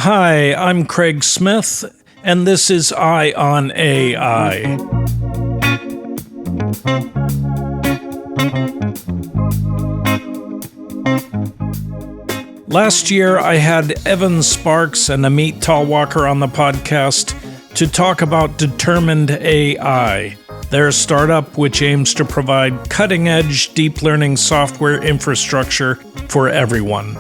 Hi, I'm Craig Smith, and this is Eye on AI. Last year, I had Evan Sparks and Amit Talwalkar on the podcast to talk about Determined AI, their startup which aims to provide cutting-edge deep learning software infrastructure for everyone.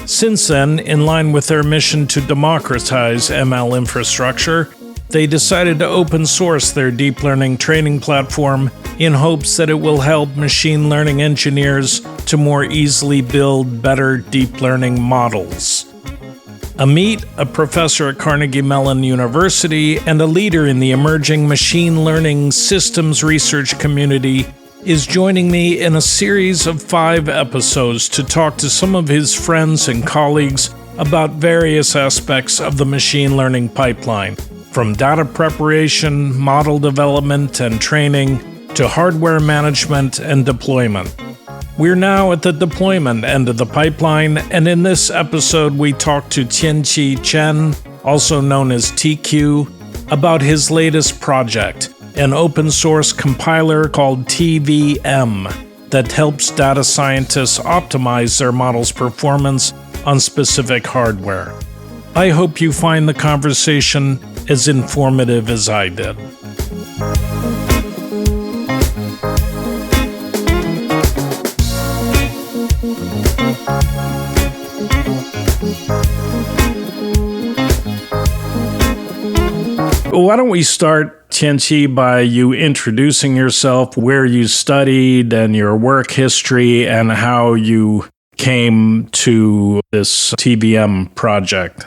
Since then, in line with their mission to democratize ML infrastructure, they decided to open source their deep learning training platform in hopes that it will help machine learning engineers to more easily build better deep learning models. Amit, a professor at Carnegie Mellon University and a leader in the emerging machine learning systems research community, is joining me in a series of 5 episodes to talk to some of his friends and colleagues about various aspects of the machine learning pipeline, from data preparation, model development and training, to hardware management and deployment. We're now at the deployment end of the pipeline, and in this episode we talk to Tianqi Chen, also known as TQ, about his latest project, an open source compiler called TVM that helps data scientists optimize their model's performance on specific hardware. I hope you find the conversation as informative as I did. Why don't we start, Tianqi, by you introducing yourself, where you studied, and your work history, and how you came to this TVM project.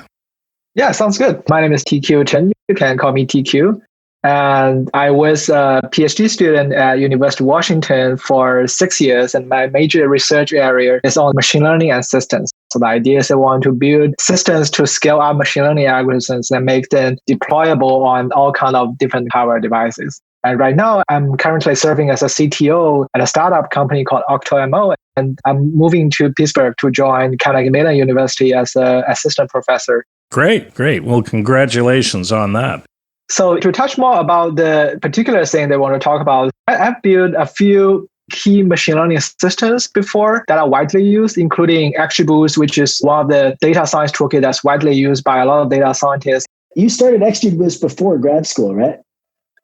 Yeah, sounds good. My name is TQ Chen. You can call me TQ. And I was a PhD student at University of Washington for 6 years, and my major research area is on machine learning and systems. So the idea is I want to build systems to scale up machine learning algorithms and make them deployable on all kinds of different hardware devices. And right now, I'm currently serving as a CTO at a startup company called OctoMO, and I'm moving to Pittsburgh to join Carnegie Mellon University as an assistant professor. Great. Well, congratulations on that. So to touch more about the particular thing they want to talk about, I've built a few key machine learning systems before that are widely used, including XGBoost, which is one of the data science toolkit that's widely used by a lot of data scientists. You started XGBoost before grad school, right?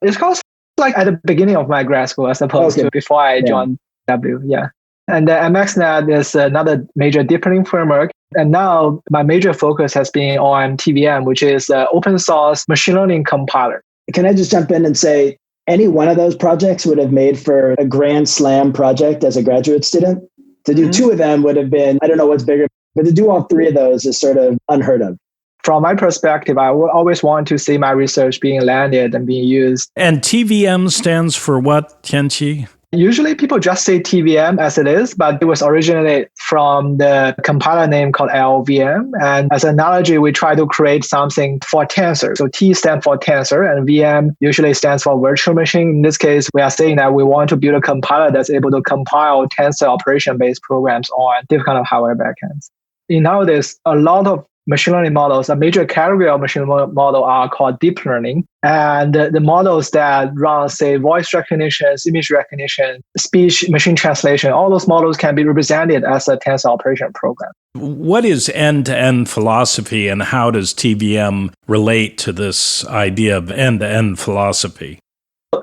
It's called like at the beginning of my grad school as opposed to before I joined W. Yeah. And the MXNet is another major deep learning framework. And now my major focus has been on TVM, which is an open source machine learning compiler. Can I just jump in and say, any one of those projects would have made for a grand slam project as a graduate student? To do 2 of them would have been, I don't know what's bigger, but to do all 3 of those is sort of unheard of. From my perspective, I will always want to see my research being landed and being used. And TVM stands for what, Tianqi? Usually people just say TVM as it is, but it was originally from the compiler name called LVM. And as an analogy, we try to create something for tensor. So T stands for tensor and VM usually stands for virtual machine. In this case, we are saying that we want to build a compiler that's able to compile tensor operation-based programs on different kind of hardware backends. Nowadays, a lot of machine learning models, a major category of machine learning model are called deep learning. And the models that run, say, voice recognition, image recognition, speech machine translation, all those models can be represented as a tensor operation program. What is end-to-end philosophy, and how does TVM relate to this idea of end-to-end philosophy?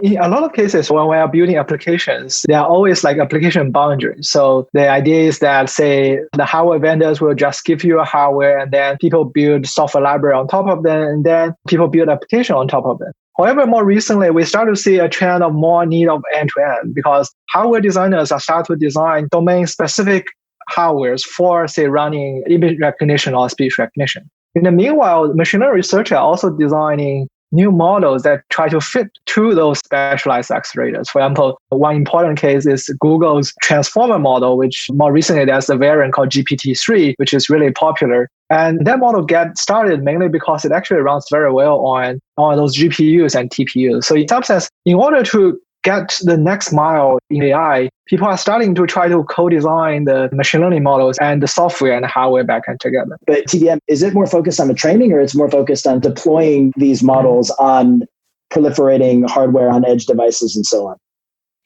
In a lot of cases, when we are building applications, there are always like application boundaries. So the idea is that, say, the hardware vendors will just give you a hardware and then people build software library on top of them, and then people build application on top of it. However, more recently, we start to see a trend of more need of end-to-end because hardware designers are start to design domain-specific hardwares for, say, running image recognition or speech recognition. In the meanwhile, machine learning researchers are also designing new models that try to fit to those specialized accelerators. For example, one important case is Google's transformer model, which more recently there's a variant called GPT-3, which is really popular. And that model gets started mainly because it actually runs very well on those GPUs and TPUs. So in some sense, in order to get the next mile in AI, people are starting to try to co-design the machine learning models and the software and hardware backend together. But TVM, is it more focused on the training or it's more focused on deploying these models on proliferating hardware on edge devices and so on?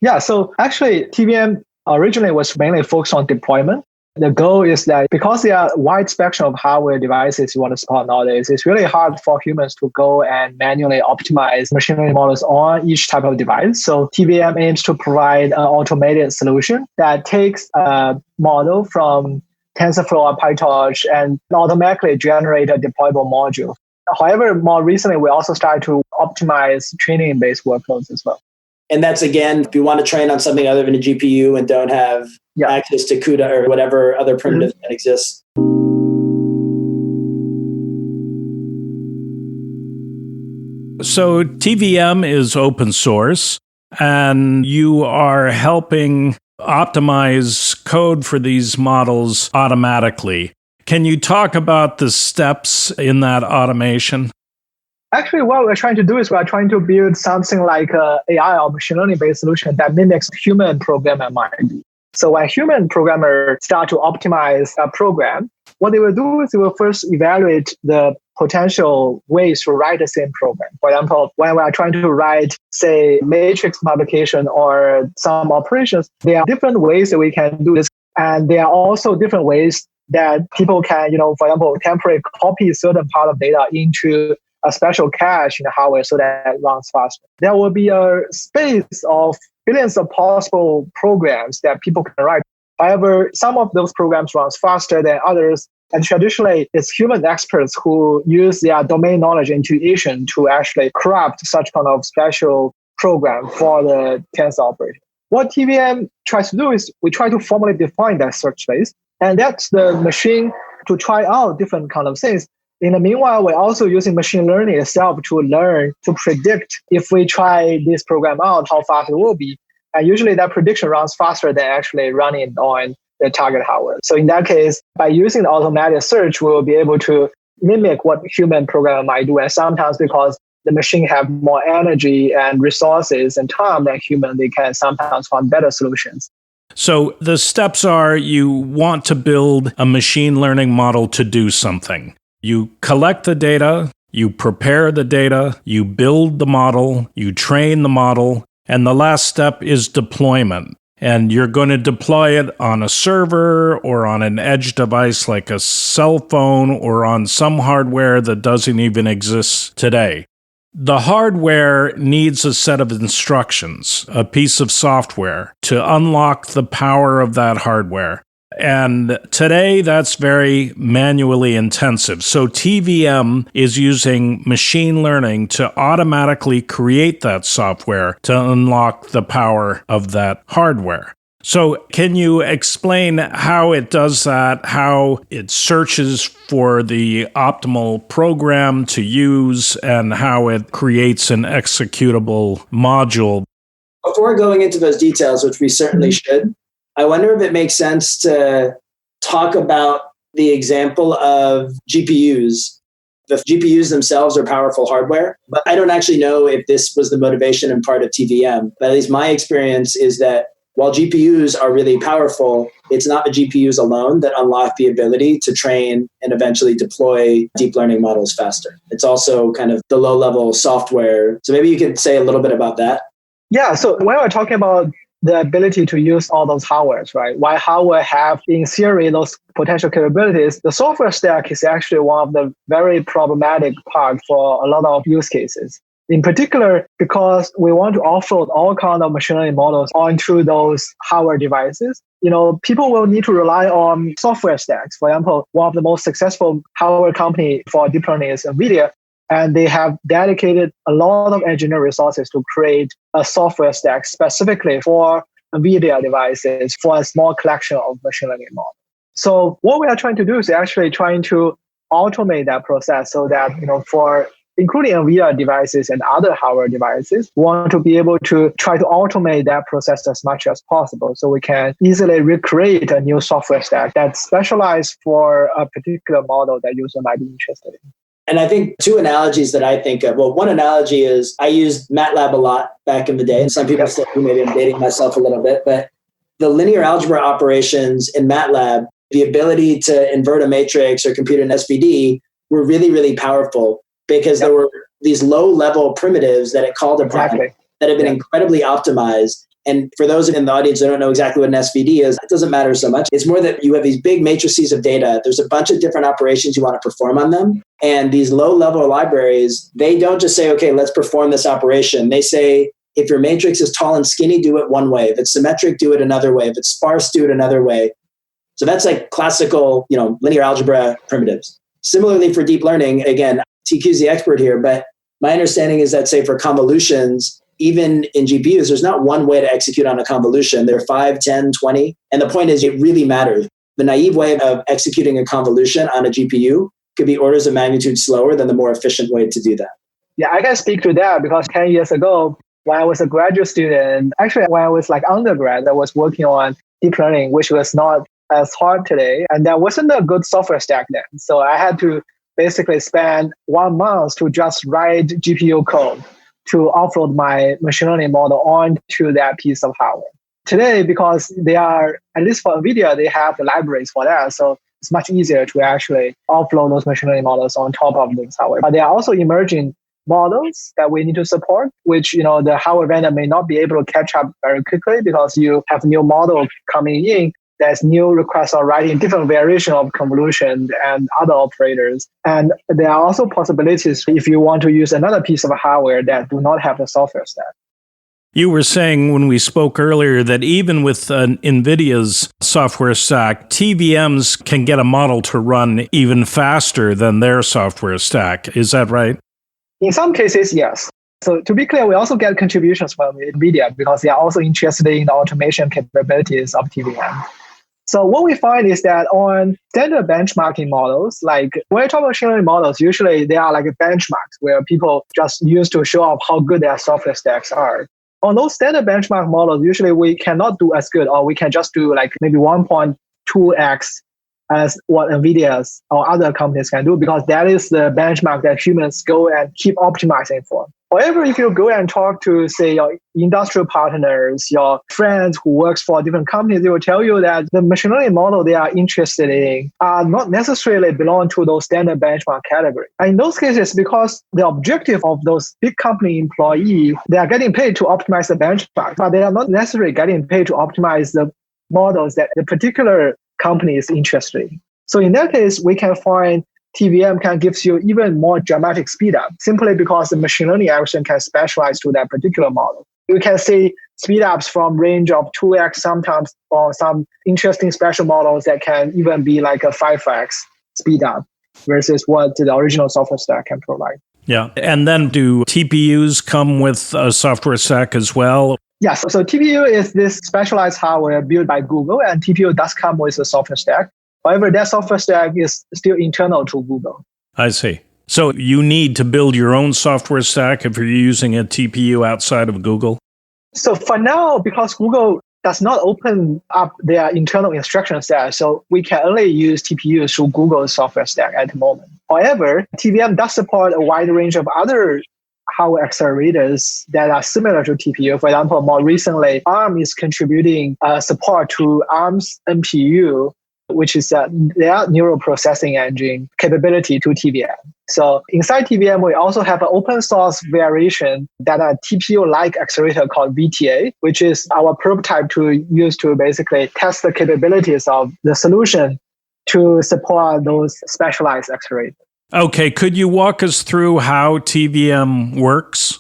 Yeah, so actually TVM originally was mainly focused on deployment. The goal is that because there are a wide spectrum of hardware devices you want to support nowadays, it's really hard for humans to go and manually optimize machine learning models on each type of device. So TVM aims to provide an automated solution that takes a model from TensorFlow or PyTorch and automatically generate a deployable module. However, more recently, we also started to optimize training-based workloads as well. And that's, again, if you want to train on something other than a GPU and don't have access to CUDA or whatever other primitive that exists. So TVM is open source, and you are helping optimize code for these models automatically. Can you talk about the steps in that automation? Actually, what we're trying to do is we're trying to build something like an AI or machine learning-based solution that mimics human programmer mind. So when human programmer start to optimize a program, what they will do is they will first evaluate the potential ways to write the same program. For example, when we are trying to write, say, matrix multiplication or some operations, there are different ways that we can do this. And there are also different ways that people can, for example, temporarily copy certain part of data into a special cache in the hardware so that it runs faster. There will be a space of billions of possible programs that people can write. However, some of those programs runs faster than others. And traditionally, it's human experts who use their domain knowledge and intuition to actually craft such kind of special program for the tensor operation. What TVM tries to do is we try to formally define that search space. And that's the machine to try out different kind of things. In the meanwhile, we're also using machine learning itself to learn, to predict if we try this program out, how fast it will be. And usually that prediction runs faster than actually running on the target hardware. So in that case, by using the automatic search, we will be able to mimic what human programmer might do. And sometimes because the machine have more energy and resources and time than human, they can sometimes find better solutions. So the steps are you want to build a machine learning model to do something. You collect the data, you prepare the data, you build the model, you train the model, and the last step is deployment. And you're going to deploy it on a server or on an edge device like a cell phone or on some hardware that doesn't even exist today. The hardware needs a set of instructions, a piece of software, to unlock the power of that hardware. And today, that's very manually intensive. So TVM is using machine learning to automatically create that software to unlock the power of that hardware. So can you explain how it does that, how it searches for the optimal program to use, and how it creates an executable module? Before going into those details, which we certainly should, I wonder if it makes sense to talk about the example of GPUs. The GPUs themselves are powerful hardware, but I don't actually know if this was the motivation and part of TVM. But at least my experience is that while GPUs are really powerful, it's not the GPUs alone that unlock the ability to train and eventually deploy deep learning models faster. It's also kind of the low-level software. So maybe you could say a little bit about that. Yeah, so when we're talking about the ability to use all those hardwares, right? Why hardware have, in theory, those potential capabilities, the software stack is actually one of the very problematic part for a lot of use cases. In particular, because we want to offload all kinds of machine learning models onto those hardware devices, people will need to rely on software stacks. For example, one of the most successful hardware company for deep learning is Nvidia. And they have dedicated a lot of engineering resources to create a software stack specifically for Nvidia devices for a small collection of machine learning models. So what we are trying to do is actually trying to automate that process so that, for including Nvidia devices and other hardware devices, we want to be able to try to automate that process as much as possible so we can easily recreate a new software stack that's specialized for a particular model that user might be interested in. And I think two analogies that I think of. Well, one analogy is I used MATLAB a lot back in the day. And some people still do, maybe I'm dating myself a little bit, but the linear algebra operations in MATLAB, the ability to invert a matrix or compute an SVD were really, really powerful because there were these low-level primitives that it called upon that have been incredibly optimized. And for those in the audience that don't know exactly what an SVD is, it doesn't matter so much. It's more that you have these big matrices of data. There's a bunch of different operations you want to perform on them. And these low-level libraries, they don't just say, okay, let's perform this operation. They say, if your matrix is tall and skinny, do it one way. If it's symmetric, do it another way. If it's sparse, do it another way. So that's like classical, linear algebra primitives. Similarly for deep learning, again, TQ's the expert here, but my understanding is that, say, for convolutions, even in GPUs, there's not one way to execute on a convolution. There are 5, 10, 20. And the point is, it really matters. The naive way of executing a convolution on a GPU could be orders of magnitude slower than the more efficient way to do that. Yeah, I can speak to that because 10 years ago, when I was a graduate student, actually when I was like undergrad, I was working on deep learning, which was not as hard today. And there wasn't a good software stack then. So I had to basically spend 1 month to just write GPU code to offload my machine learning model onto that piece of hardware. Today, because they are, at least for Nvidia, they have the libraries for that. So it's much easier to actually offload those machine learning models on top of this hardware. But there are also emerging models that we need to support, which the hardware vendor may not be able to catch up very quickly because you have new model coming in. There's new requests on writing different variation of convolution and other operators. And there are also possibilities if you want to use another piece of hardware that do not have the software stack. You were saying when we spoke earlier that even with Nvidia's software stack, TVMs can get a model to run even faster than their software stack. Is that right? In some cases, yes. So to be clear, we also get contributions from NVIDIA because they are also interested in the automation capabilities of TVM. So what we find is that on standard benchmarking models, like when you talk about machine learning models, usually they are like benchmarks where people just use to show off how good their software stacks are. On those standard benchmark models, usually we cannot do as good, or we can just do like maybe 1.2x as what Nvidia's or other companies can do, because that is the benchmark that humans go and keep optimizing for. However, if you go and talk to, say, your industrial partners, your friends who works for different companies, they will tell you that the machine learning model they are interested in are not necessarily belong to those standard benchmark category. And in those cases, because the objective of those big company employees, they are getting paid to optimize the benchmark, but they are not necessarily getting paid to optimize the models that the particular company is interested in. So in that case, we can find TVM can give you even more dramatic speed up simply because the machine learning algorithm can specialize to that particular model. You can see speed ups from range of 2x sometimes for some interesting special models that can even be like a 5x speed up versus what the original software stack can provide. Yeah. And then do TPUs come with a software stack as well? Yes. So TPU is this specialized hardware built by Google, and TPU does come with a software stack. However, that software stack is still internal to Google. I see. So you need to build your own software stack if you're using a TPU outside of Google? So for now, because Google does not open up their internal instruction set, so we can only use TPUs through Google's software stack at the moment. However, TVM does support a wide range of other hardware accelerators that are similar to TPU. For example, more recently, ARM is contributing support to ARM's NPU, which is their neural processing engine capability to TVM. So inside TVM, we also have an open source variation that a TPU-like accelerator called VTA, which is our prototype to use to basically test the capabilities of the solution to support those specialized accelerators. Okay, could you walk us through how TVM works?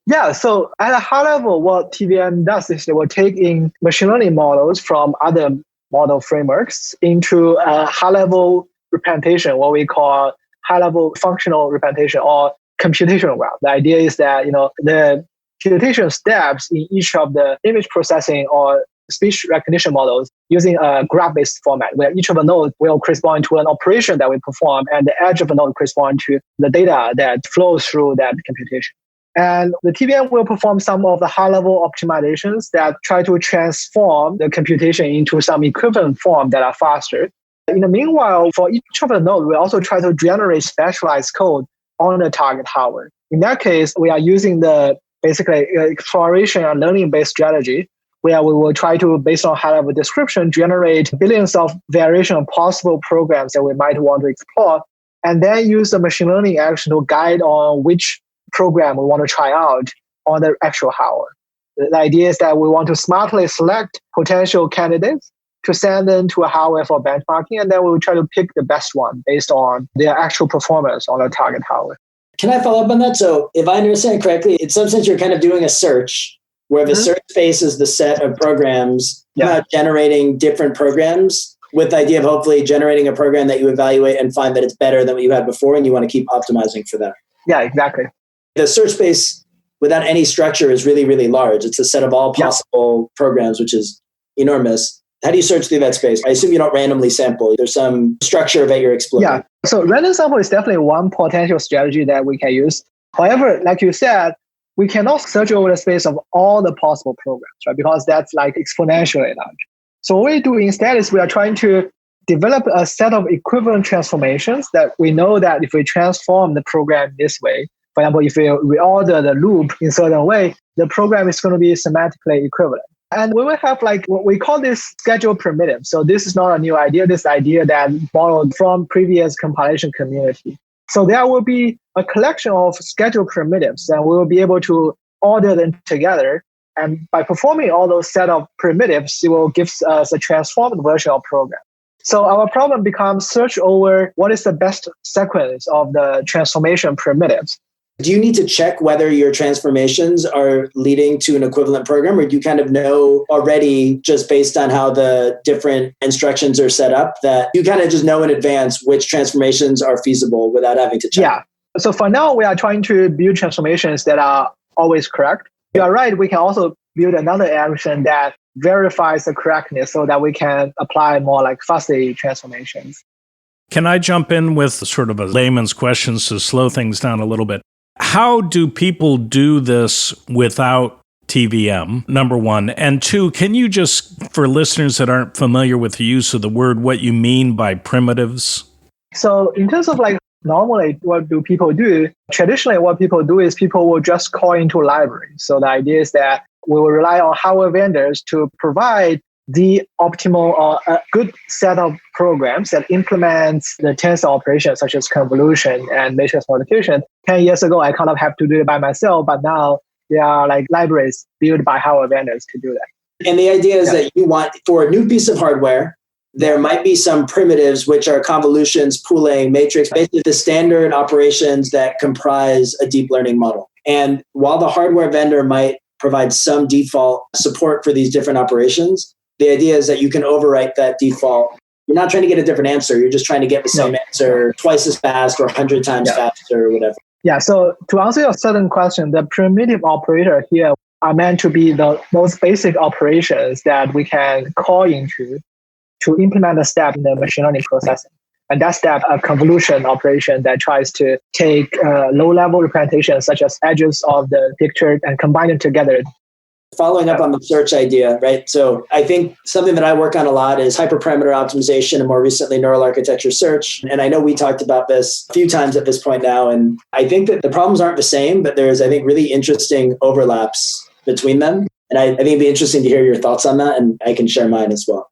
Yeah, so at a high level, what TVM does is it will take in machine learning models from other model frameworks into a high-level representation, what we call high-level functional representation or computational route. The idea is that the computation steps in each of the image processing or speech recognition models using a graph-based format, where each of the nodes will correspond to an operation that we perform, and the edge of the node correspond to the data that flows through that computation. And the TVM will perform some of the high-level optimizations that try to transform the computation into some equivalent form that are faster. In the meanwhile, for each of the nodes, we also try to generate specialized code on the target hardware. In that case, we are using the basically exploration and learning-based strategy, where we will try to, based on high-level description, generate billions of variation of possible programs that we might want to explore, and then use the machine learning action to guide on which program we want to try out on the actual hardware. The idea is that we want to smartly select potential candidates to send them to a hardware for benchmarking, and then we will try to pick the best one based on their actual performance on the target hardware. Can I follow up on that? So if I understand correctly, in some sense, you're kind of doing a search where the search space is the set of programs, generating different programs with the idea of hopefully generating a program that you evaluate and find that it's better than what you had before, and you want to keep optimizing for that. Yeah, exactly. The search space without any structure is really, really large. It's a set of all possible programs, which is enormous. How do you search through that space? I assume you don't randomly sample. There's some structure that you're exploring. Yeah. So random sample is definitely one potential strategy that we can use. However, like you said, we cannot search over the space of all the possible programs, right? Because that's like exponentially large. So what we do instead is we are trying to develop a set of equivalent transformations that we know that if we transform the program this way, for example, if we reorder the loop in a certain way, the program is going to be semantically equivalent. And we will have like what we call this schedule primitive. So this is not a new idea. This idea that borrowed from previous compilation community. So there will be a collection of schedule primitives, and we will be able to order them together. And by performing all those set of primitives, it will give us a transformed version of program. So our problem becomes search over what is the best sequence of the transformation primitives. Do you need to check whether your transformations are leading to an equivalent program, or do you kind of know already just based on how the different instructions are set up that you kind of just know in advance which transformations are feasible without having to check? Yeah. So for now, we are trying to build transformations that are always correct. You are right. We can also build another action that verifies the correctness so that we can apply more like fuzzy transformations. Can I jump in with sort of a layman's questions to slow things down a little bit? How do people do this without TVM, number one? And two, can you just, for listeners that aren't familiar with the use of the word, what you mean by primitives? So in terms of like normally what do people do? Traditionally, what people do is people will just call into a library. So the idea is that we will rely on hardware vendors to provide the optimal or a good set of programs that implements the tensor operations such as convolution and matrix multiplication. 10 years ago, I kind of have to do it by myself, but now there are like libraries built by hardware vendors to do that. And the idea is that you want, for a new piece of hardware, there might be some primitives, which are convolutions, pooling, matrix, basically the standard operations that comprise a deep learning model. And while the hardware vendor might provide some default support for these different operations, the idea is that you can overwrite that default. You're not trying to get a different answer. You're just trying to get the same answer twice as fast or 100 times faster or whatever. Yeah. So to answer your second question, the primitive operator here are meant to be the most basic operations that we can call into to implement a step in the machine learning processing. And that step, a convolution operation that tries to take low-level representations such as edges of the picture and combine them together. Following up on the search idea, right? So I think something that I work on a lot is hyperparameter optimization and more recently neural architecture search. And I know we talked about this a few times at this point now. And I think that the problems aren't the same, but there's, I think, really interesting overlaps between them. And I think it'd be interesting to hear your thoughts on that, and I can share mine as well.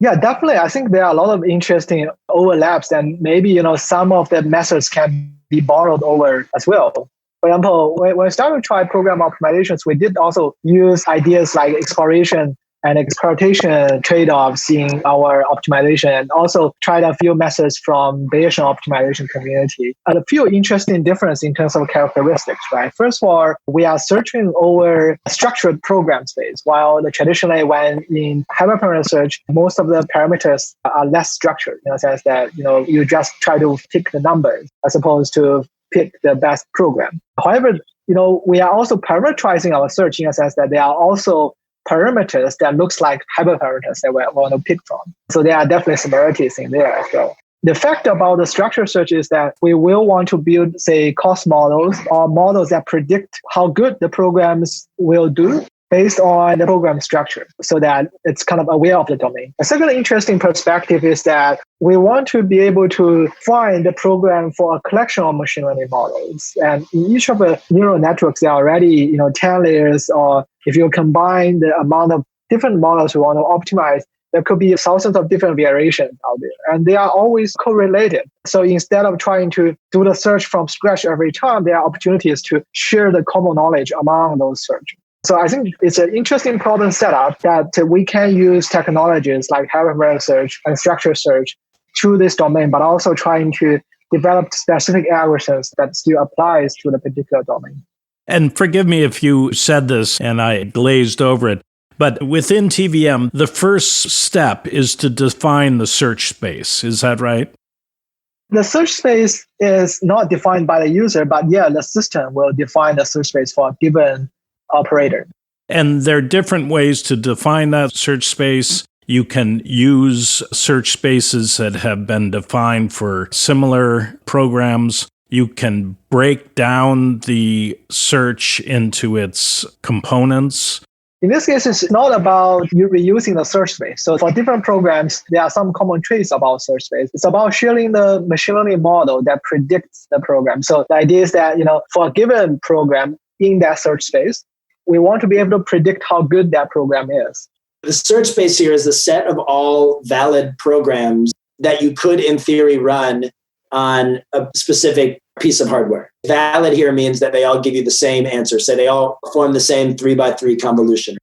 Yeah, definitely. I think there are a lot of interesting overlaps, and maybe, some of the methods can be borrowed over as well. For example, when we started to try program optimizations, we did also use ideas like exploration and exploitation trade-offs in our optimization, and also tried a few methods from Bayesian optimization community. And a few interesting differences in terms of characteristics, right? First of all, we are searching over structured program space, while traditionally when in hyperparameter search, most of the parameters are less structured in the sense that, you just try to pick the numbers as opposed to pick the best program. However, we are also parameterizing our search in a sense that there are also parameters that looks like hyperparameters that we want to pick from. So there are definitely similarities in there as well. The fact about the structured search is that we will want to build, say, cost models or models that predict how good the programs will do based on the program structure so that it's kind of aware of the domain. A second interesting perspective is that we want to be able to find the program for a collection of machine learning models. And in each of the neural networks, there are already 10 layers, or if you combine the amount of different models we want to optimize, there could be thousands of different variations out there, and they are always correlated. So instead of trying to do the search from scratch every time, there are opportunities to share the common knowledge among those searches. So I think it's an interesting problem setup that we can use technologies like hyperparameter search and structured search to this domain, but also trying to develop specific algorithms that still applies to the particular domain. And forgive me if you said this and I glazed over it, but within TVM, the first step is to define the search space. Is that right? The search space is not defined by the user, but the system will define the search space for a given operator. And there are different ways to define that search space. You can use search spaces that have been defined for similar programs. You can break down the search into its components. In this case, it's not about you reusing the search space. So for different programs, there are some common traits about search space. It's about sharing the machine learning model that predicts the program. So the idea is that, for a given program in that search space, we want to be able to predict how good that program is. The search space here is the set of all valid programs that you could, in theory, run on a specific piece of hardware. Valid here means that they all give you the same answer. So they all form the same 3x3 convolution.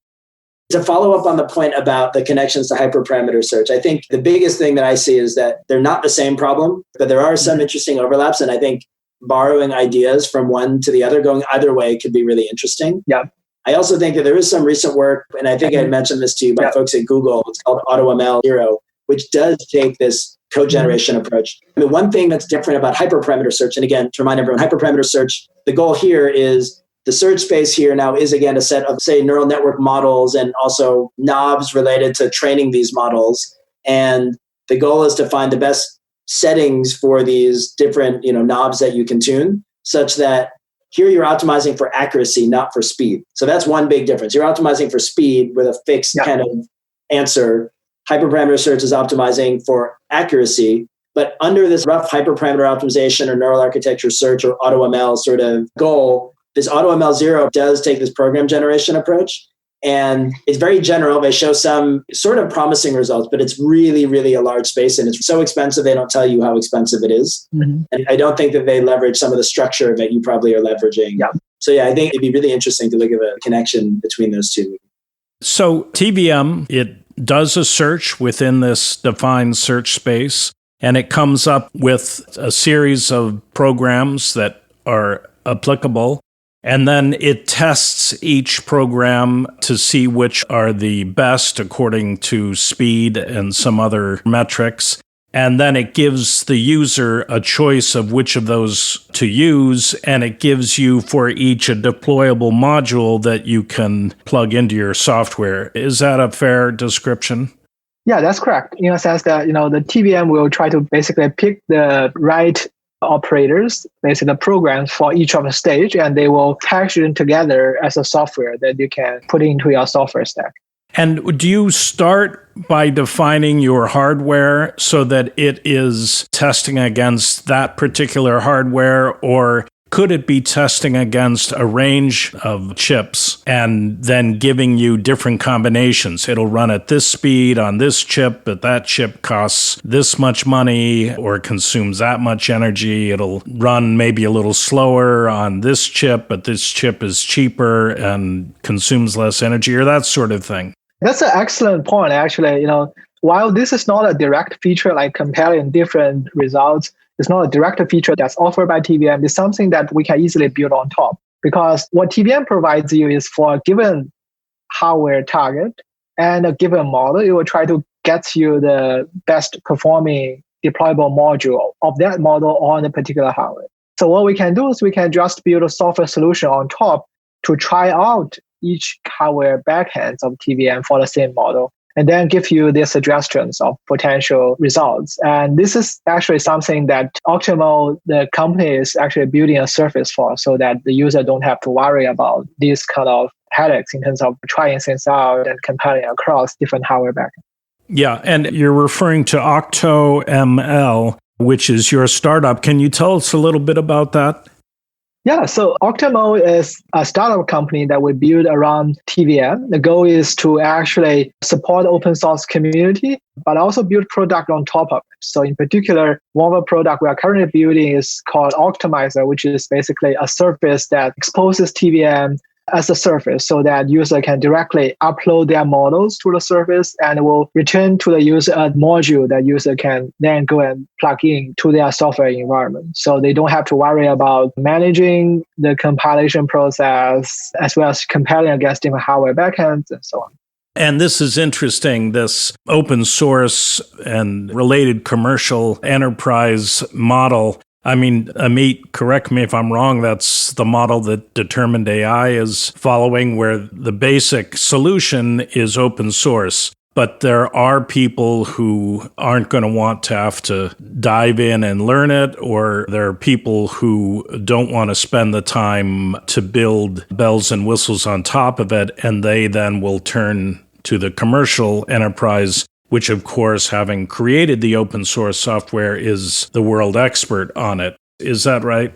To follow up on the point about the connections to hyperparameter search, I think the biggest thing that I see is that they're not the same problem, but there are some interesting overlaps. And I think borrowing ideas from one to the other, going either way, could be really interesting. Yeah. I also think that there is some recent work, and I think I mentioned this to you by folks at Google. It's called AutoML 0, which does take this code generation approach. I mean, one thing that's different about hyperparameter search, and again, to remind everyone, hyperparameter search, the goal here is the search space here now is, again, a set of, say, neural network models and also knobs related to training these models. And the goal is to find the best settings for these different, knobs that you can tune, such that here you're optimizing for accuracy, not for speed. So that's one big difference. You're optimizing for speed with a fixed kind of answer. Hyperparameter search is optimizing for accuracy, but under this rough hyperparameter optimization or neural architecture search or AutoML sort of goal, this AutoML 0 does take this program generation approach. And it's very general. They show some sort of promising results, but it's really, really a large space. And it's so expensive, they don't tell you how expensive it is. Mm-hmm. And I don't think that they leverage some of the structure that you probably are leveraging. Yeah. So I think it'd be really interesting to look at a connection between those two. So TVM, it does a search within this defined search space, and it comes up with a series of programs that are applicable. And then it tests each program to see which are the best according to speed and some other metrics. And then it gives the user a choice of which of those to use. And it gives you for each a deployable module that you can plug into your software. Is that a fair description? Yeah, that's correct. In a sense that, the TVM will try to basically pick the right operators, basically the programs for each of the stage, and they will package them together as a software that you can put into your software stack. And do you start by defining your hardware so that it is testing against that particular hardware, or could it be testing against a range of chips and then giving you different combinations? It'll run at this speed on this chip, but that chip costs this much money or consumes that much energy. It'll run maybe a little slower on this chip, but this chip is cheaper and consumes less energy, or that sort of thing. That's an excellent point, actually. While this is not a direct feature like comparing different results, it's not a direct feature that's offered by TVM. It's something that we can easily build on top, because what TVM provides you is for a given hardware target and a given model, it will try to get you the best performing deployable module of that model on a particular hardware. So what we can do is we can just build a software solution on top to try out each hardware backends of TVM for the same model, and then give you the suggestions of potential results. And this is actually something that Optimal, the company, is actually building a service for, so that the user don't have to worry about this kind of headaches in terms of trying things out and comparing across different hardware backends. Yeah, and you're referring to OctoML, which is your startup. Can you tell us a little bit about that? Yeah, so Octomo is a startup company that we build around TVM. The goal is to actually support open source community, but also build product on top of it. So in particular, one of the product we are currently building is called Optimizer, which is basically a service that exposes TVM as a service so that user can directly upload their models to the service and will return to the user a module that user can then go and plug in to their software environment. So they don't have to worry about managing the compilation process as well as comparing against different hardware backends and so on. And this is interesting, this open source and related commercial enterprise model. I mean, Amit, correct me if I'm wrong, that's the model that Determined AI is following, where the basic solution is open source. But there are people who aren't going to want to have to dive in and learn it, or there are people who don't want to spend the time to build bells and whistles on top of it, and they then will turn to the commercial enterprise, which, of course, having created the open source software, is the world expert on it. Is that right?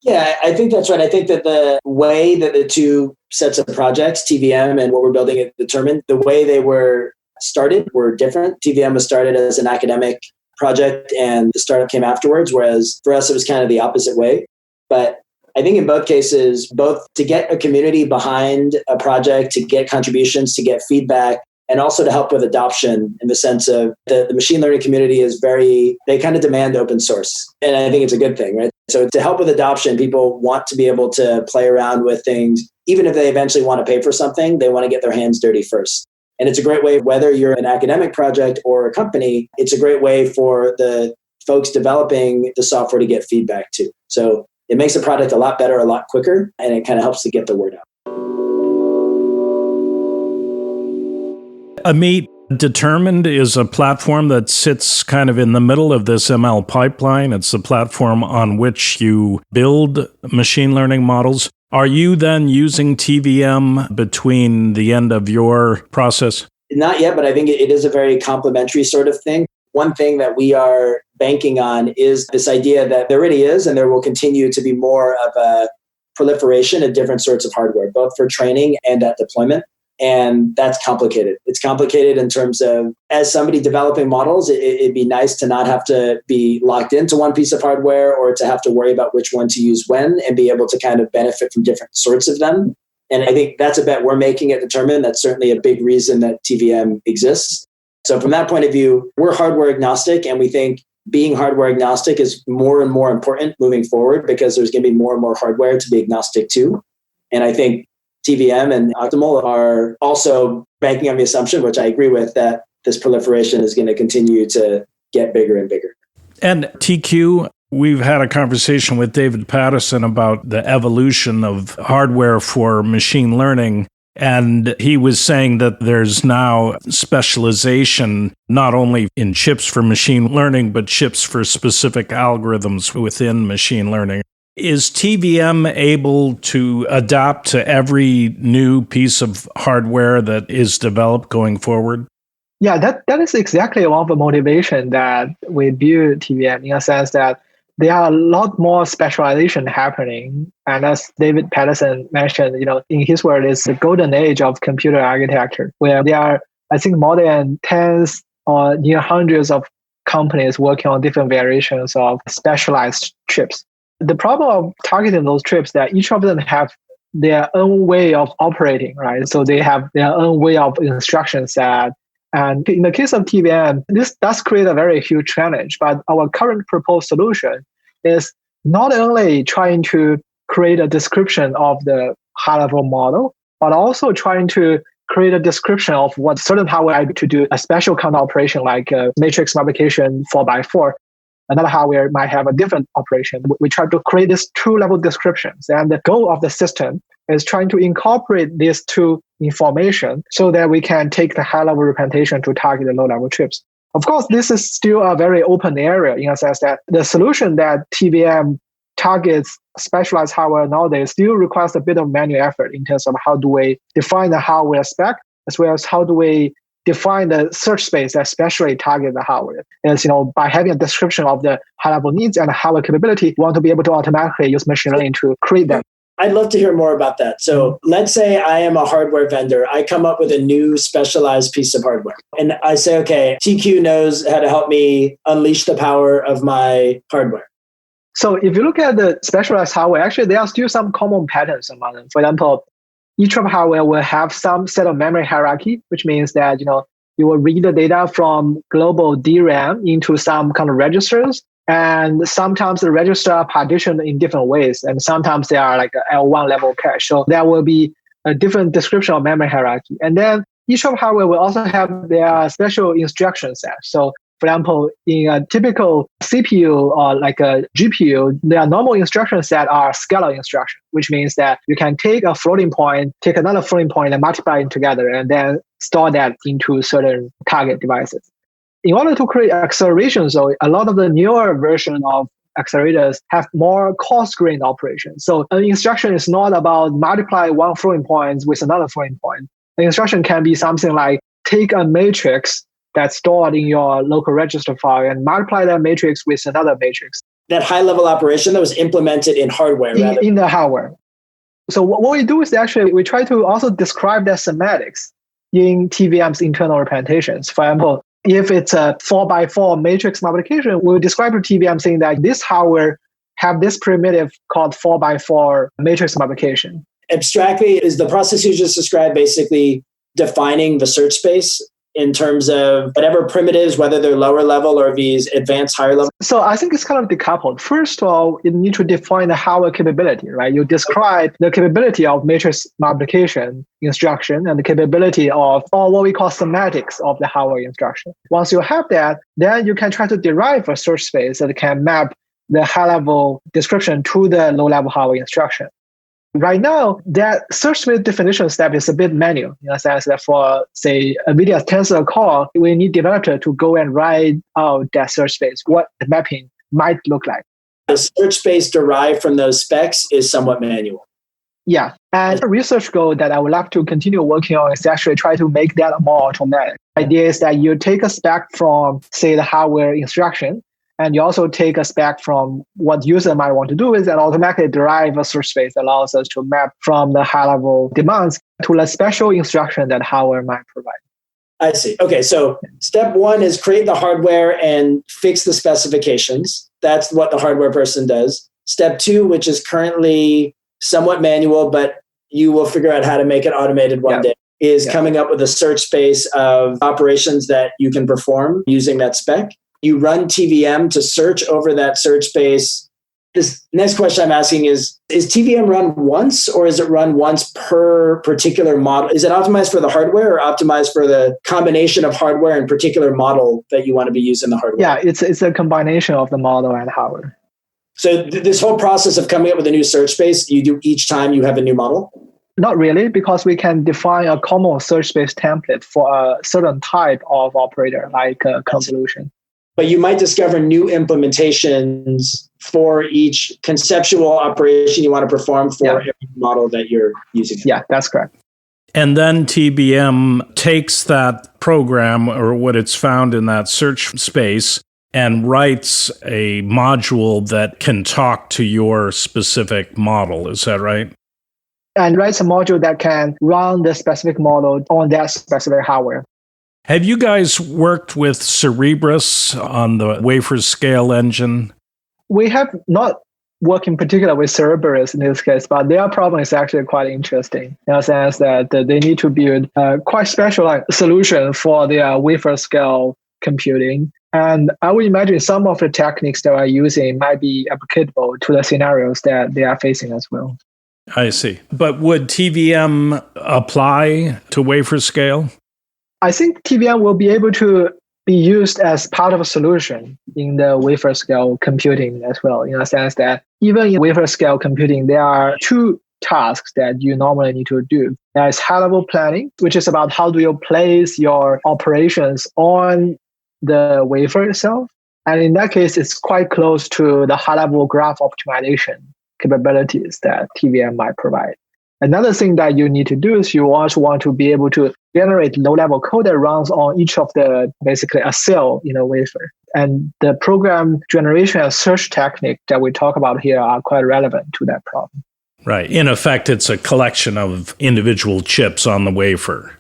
Yeah, I think that's right. I think that the way that the two sets of projects, TVM and what we're building at Determined, the way they were started were different. TVM was started as an academic project and the startup came afterwards, whereas for us, it was kind of the opposite way. But I think in both cases, both to get a community behind a project, to get contributions, to get feedback, and also to help with adoption in the sense of the machine learning community is they kind of demand open source. And I think it's a good thing, right? So to help with adoption, people want to be able to play around with things. Even if they eventually want to pay for something, they want to get their hands dirty first. And it's a great way, whether you're an academic project or a company, it's a great way for the folks developing the software to get feedback too. So it makes the product a lot better, a lot quicker, and it kind of helps to get the word out. Amit, Determined is a platform that sits kind of in the middle of this ML pipeline. It's the platform on which you build machine learning models. Are you then using TVM between the end of your process? Not yet, but I think it is a very complementary sort of thing. One thing that we are banking on is this idea that there already is and there will continue to be more of a proliferation of different sorts of hardware, both for training and at deployment. And that's complicated. It's complicated in terms of, as somebody developing models, it'd be nice to not have to be locked into one piece of hardware or to have to worry about which one to use when and be able to kind of benefit from different sorts of them. And I think that's a bet we're making at Determined. That's certainly a big reason that TVM exists. So from that point of view, we're hardware agnostic, and we think being hardware agnostic is more and more important moving forward because there's going to be more and more hardware to be agnostic to. And I think TVM and Optimal are also banking on the assumption, which I agree with, that this proliferation is going to continue to get bigger and bigger. And TQ, we've had a conversation with David Patterson about the evolution of hardware for machine learning. And he was saying that there's now specialization, not only in chips for machine learning, but chips for specific algorithms within machine learning. Is TVM able to adapt to every new piece of hardware that is developed going forward? Yeah, that is exactly one of the motivation that we build TVM, in a sense that there are a lot more specialization happening. And as David Patterson mentioned, in his word, it's the golden age of computer architecture, where there are, I think, more than tens or near hundreds of companies working on different variations of specialized chips. The problem of targeting those chips that each of them have their own way of operating, right? So they have their own way of instruction set. And in the case of TVM, this does create a very huge challenge. But our current proposed solution is not only trying to create a description of the high-level model, but also trying to create a description of what certain hardware to do a special kind of operation like a matrix multiplication 4x4. Another hardware might have a different operation. We try to create these two-level descriptions. And the goal of the system is trying to incorporate these two information so that we can take the high-level representation to target the low-level chips. Of course, this is still a very open area in a sense that the solution that TVM targets specialized hardware nowadays still requires a bit of manual effort in terms of how do we define the hardware spec, as well as how do we define the search space that especially target the hardware. As by having a description of the high-level needs and hardware capability, we want to be able to automatically use machine learning to create them. I'd love to hear more about that. So let's say I am a hardware vendor. I come up with a new specialized piece of hardware. And I say, okay, TQ knows how to help me unleash the power of my hardware. So if you look at the specialized hardware, actually, there are still some common patterns among them. For example, each of hardware will have some set of memory hierarchy, which means that, you will read the data from global DRAM into some kind of registers. And sometimes the registers are partitioned in different ways. And sometimes they are like a L1 level cache. So there will be a different description of memory hierarchy. And then each of hardware will also have their special instruction set. So for example, in a typical CPU or like a GPU, their normal instruction set are scalar instructions, which means that you can take a floating point, take another floating point and multiply it together and then store that into certain target devices. In order to create acceleration, so a lot of the newer version of accelerators have more coarse-grained operations. So an instruction is not about multiply one floating point with another floating point. The instruction can be something like take a matrix that's stored in your local register file and multiply that matrix with another matrix. That high-level operation that was implemented in hardware. In the hardware. So what we do is actually we try to also describe their semantics in TVM's internal representations. For example, if it's a 4x4 matrix multiplication, we'll describe to TVM saying that this hardware have this primitive called 4x4 matrix multiplication. Abstractly, is the process you just described basically defining the search space in terms of whatever primitives, whether they're lower level or these advanced higher level? So I think it's kind of decoupled. First of all, you need to define the hardware capability, right? You describe the capability of matrix multiplication instruction and the capability of all what we call semantics of the hardware instruction. Once you have that, then you can try to derive a search space that can map the high-level description to the low-level hardware instruction. Right now, that search space definition step is a bit manual in a sense that for, say, Nvidia's Tensor Core, we need developer to go and write out that search space, what the mapping might look like. The search space derived from those specs is somewhat manual. Yeah. And a research goal that I would like to continue working on is actually try to make that more automatic. The idea is that you take a spec from, say, the hardware instruction, and you also take a spec from what user might want to do is and automatically derive a search space that allows us to map from the high-level demands to the special instruction that hardware might provide. I see. Okay, so step one is create the hardware and fix the specifications. That's what the hardware person does. Step two, which is currently somewhat manual, but you will figure out how to make it automated one day, is coming up with a search space of operations that you can perform using that spec. You run TVM to search over that search space. This next question I'm asking is TVM run once or is it run once per particular model? Is it optimized for the hardware or optimized for the combination of hardware and particular model that you want to be using the hardware? Yeah, it's a combination of the model and hardware. So this whole process of coming up with a new search space, you do each time you have a new model? Not really, because we can define a common search space template for a certain type of operator, like convolution. But you might discover new implementations for each conceptual operation you want to perform for every model that you're using. Yeah, that's correct. And then TVM takes that program or what it's found in that search space and writes a module that can talk to your specific model. Is that right? And writes a module that can run the specific model on that specific hardware. Have you guys worked with Cerebrus on the Wafer Scale engine? We have not worked in particular with Cerebrus in this case, but their problem is actually quite interesting in the sense that they need to build a quite specialized solution for their wafer scale computing. And I would imagine some of the techniques they are using might be applicable to the scenarios that they are facing as well. I see. But would TVM apply to Wafer Scale? I think TVM will be able to be used as part of a solution in the wafer scale computing as well, in a sense that even in wafer scale computing, there are two tasks that you normally need to do. There is high-level planning, which is about how do you place your operations on the wafer itself. And in that case, it's quite close to the high-level graph optimization capabilities that TVM might provide. Another thing that you need to do is you also want to be able to generate low-level code that runs on each of the, basically a cell in a wafer. And the program generation and search technique that we talk about here are quite relevant to that problem. Right. In effect, it's a collection of individual chips on the wafer.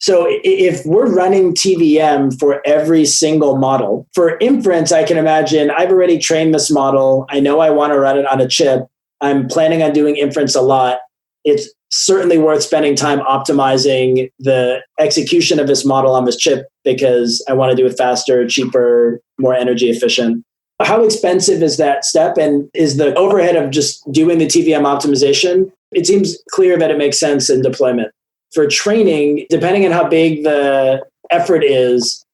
So if we're running TVM for every single model, for inference, I can imagine I've already trained this model. I know I want to run it on a chip. I'm planning on doing inference a lot. It's certainly worth spending time optimizing the execution of this model on this chip because I want to do it faster, cheaper, more energy efficient. How expensive is that step? And is the overhead of just doing the TVM optimization? It seems clear that it makes sense in deployment. For training, depending on how big the effort is,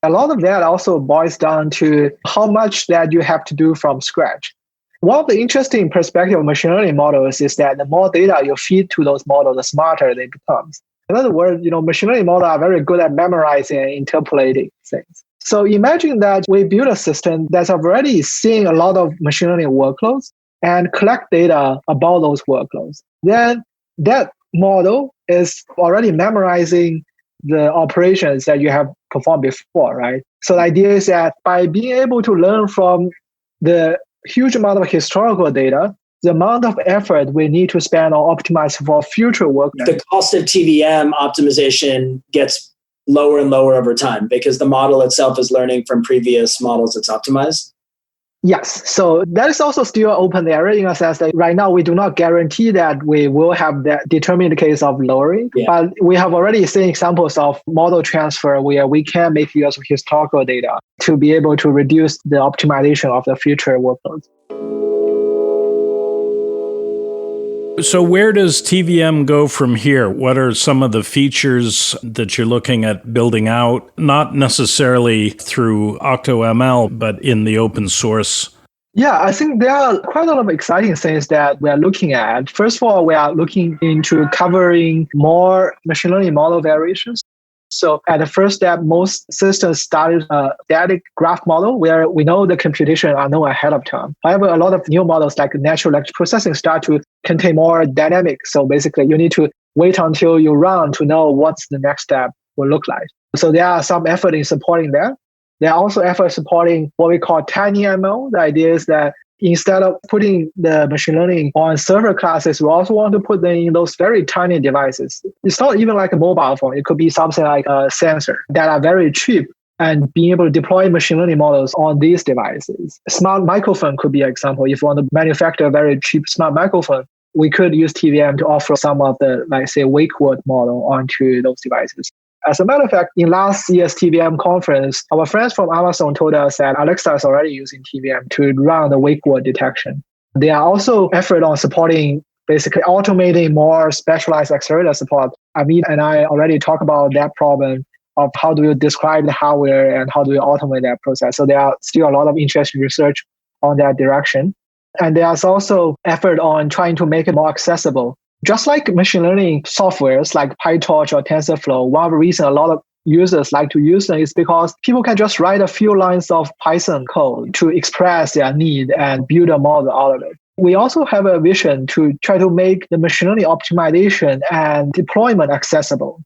a lot of that also boils down to how much that you have to do from scratch. One of the interesting perspectives of machine learning models is that the more data you feed to those models, the smarter they become. In other words, machine learning models are very good at memorizing and interpolating things. So imagine that we build a system that's already seeing a lot of machine learning workloads and collect data about those workloads. Then that model is already memorizing the operations that you have performed before, right? So the idea is that by being able to learn from the huge amount of historical data, the amount of effort we need to spend on optimize for future work. The cost of TVM optimization gets lower and lower over time because the model itself is learning from previous models it's optimized. Yes. So that is also still an open area in a sense that right now we do not guarantee that we will have that determined case of lowering, but we have already seen examples of model transfer where we can make use of historical data to be able to reduce the optimization of the future workloads. So where does TVM go from here? What are some of the features that you're looking at building out, not necessarily through OctoML, but in the open source? Yeah, I think there are quite a lot of exciting things that we are looking at. First of all, we are looking into covering more machine learning model variations. So at the first step, most systems started a static graph model where we know the computation are known ahead of time. However, a lot of new models like natural language processing start to contain more dynamic. So basically, you need to wait until you run to know what's the next step will look like. So there are some effort in supporting that. There are also efforts supporting what we call tiny ML. The idea is that instead of putting the machine learning on server classes, we also want to put them in those very tiny devices. It's not even like a mobile phone. It could be something like a sensor that are very cheap and being able to deploy machine learning models on these devices. Smart microphone could be an example. If you want to manufacture a very cheap smart microphone, we could use TVM to offer some of the, like say, wake word model onto those devices. As a matter of fact, in last year's TVM conference, our friends from Amazon told us that Alexa is already using TVM to run the wake word detection. There are also efforts on supporting, basically automating more specialized accelerator support. Amit and I already talked about that problem of how do you describe the hardware and how do you automate that process. So there are still a lot of interesting research on that direction. And there's also effort on trying to make it more accessible. Just like machine learning softwares like PyTorch or TensorFlow, one of the reasons a lot of users like to use them is because people can just write a few lines of Python code to express their need and build a model out of it. We also have a vision to try to make the machine learning optimization and deployment accessible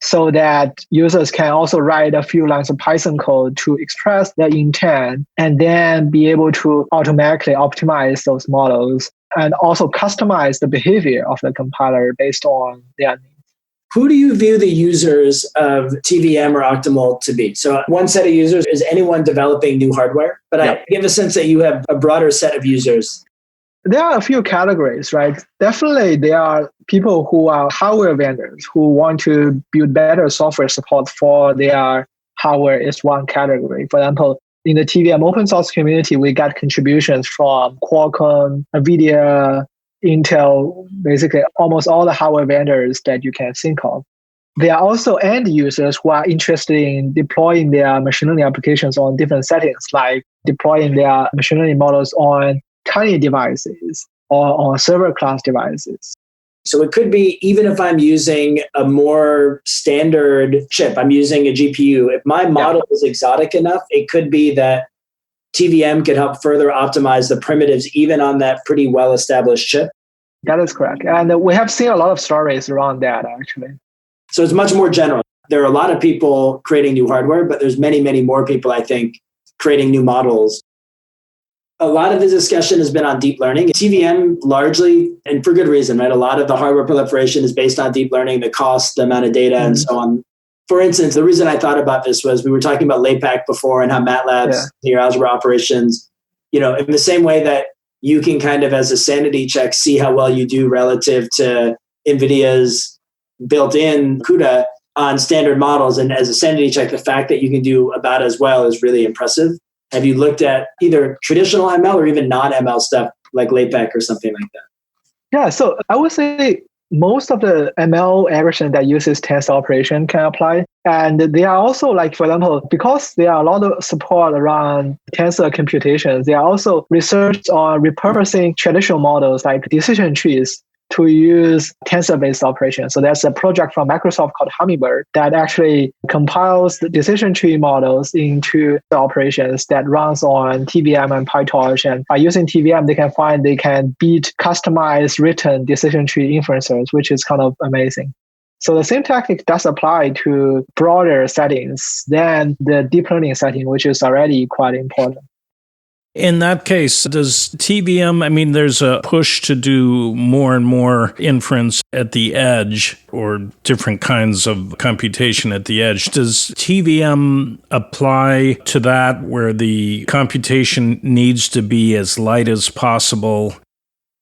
so that users can also write a few lines of Python code to express their intent and then be able to automatically optimize those models and also customize the behavior of the compiler based on their needs. Who do you view the users of TVM or Octomult to be? So one set of users is anyone developing new hardware, but I give a sense that you have a broader set of users. There are a few categories, right? Definitely, there are people who are hardware vendors who want to build better software support for their hardware is one category. For example, in the TVM open source community, we got contributions from Qualcomm, Nvidia, Intel, basically almost all the hardware vendors that you can think of. There are also end users who are interested in deploying their machine learning applications on different settings, like deploying their machine learning models on tiny devices or on server class devices. So it could be, even if I'm using a more standard chip, I'm using a GPU, if my model is exotic enough, it could be that TVM could help further optimize the primitives even on that pretty well-established chip? That is correct. And we have seen a lot of stories around that, actually. So it's much more general. There are a lot of people creating new hardware, but there's many, many more people, I think, creating new models. A lot of the discussion has been on deep learning. TVM largely, and for good reason, right? A lot of the hardware proliferation is based on deep learning, the cost, the amount of data, and so on. For instance, the reason I thought about this was we were talking about LAPACK before and how MATLAB's near algebra operations, in the same way that you can kind of, as a sanity check, see how well you do relative to Nvidia's built-in CUDA on standard models. And as a sanity check, the fact that you can do about as well is really impressive. Have you looked at either traditional ML or even non-ML stuff like LAPACK or something like that? Yeah, so I would say most of the ML algorithm that uses tensor operation can apply. And they are also, like, for example, because there are a lot of support around tensor computations, there are also research on repurposing traditional models like decision trees to use tensor-based operations. So there's a project from Microsoft called Hummingbird that actually compiles the decision tree models into the operations that runs on TVM and PyTorch. And by using TVM, they can beat customized written decision tree inferencers, which is kind of amazing. So the same technique does apply to broader settings than the deep learning setting, which is already quite important. In that case, does TVM, there's a push to do more and more inference at the edge or different kinds of computation at the edge. Does TVM apply to that where the computation needs to be as light as possible?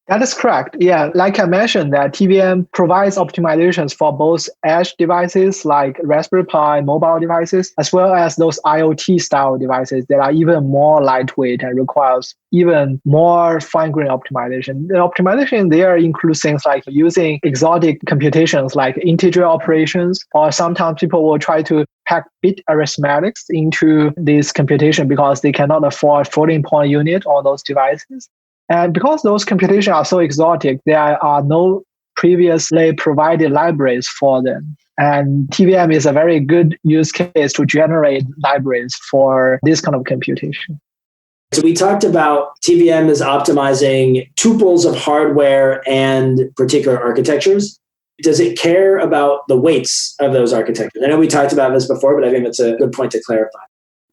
That is correct. Yeah, like I mentioned, that TVM provides optimizations for both edge devices like Raspberry Pi, mobile devices, as well as those IoT-style devices that are even more lightweight and requires even more fine-grained optimization. The optimization there includes things like using exotic computations like integer operations, or sometimes people will try to pack bit arithmetics into this computation because they cannot afford floating point unit on those devices. And because those computations are so exotic, there are no previously provided libraries for them. And TVM is a very good use case to generate libraries for this kind of computation. So we talked about TVM is optimizing tuples of hardware and particular architectures. Does it care about the weights of those architectures? I know we talked about this before, but I think that's a good point to clarify.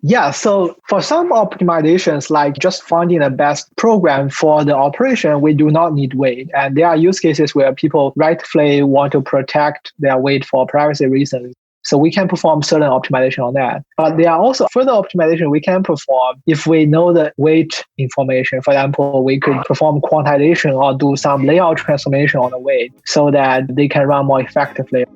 Yeah, so for some optimizations, like just finding the best program for the operation, we do not need weight. And there are use cases where people rightfully want to protect their weight for privacy reasons. So we can perform certain optimization on that. But there are also further optimization we can perform if we know the weight information. For example, we could perform quantization or do some layout transformation on the weight so that they can run more effectively.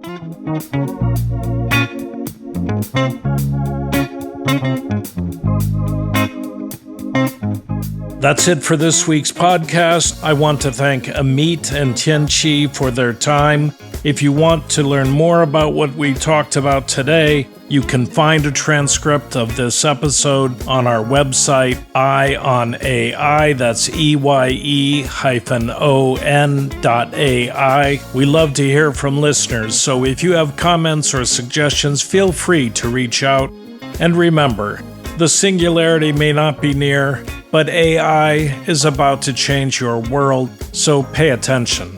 That's it for this week's podcast. I want to thank Amit and Tianqi for their time. If you want to learn more about what we talked about today, you can find a transcript of this episode on our website, EyeOnAI. That's EYE-ON.AI. We love to hear from listeners, so if you have comments or suggestions, feel free to reach out. And remember, the singularity may not be near, but AI is about to change your world, so pay attention.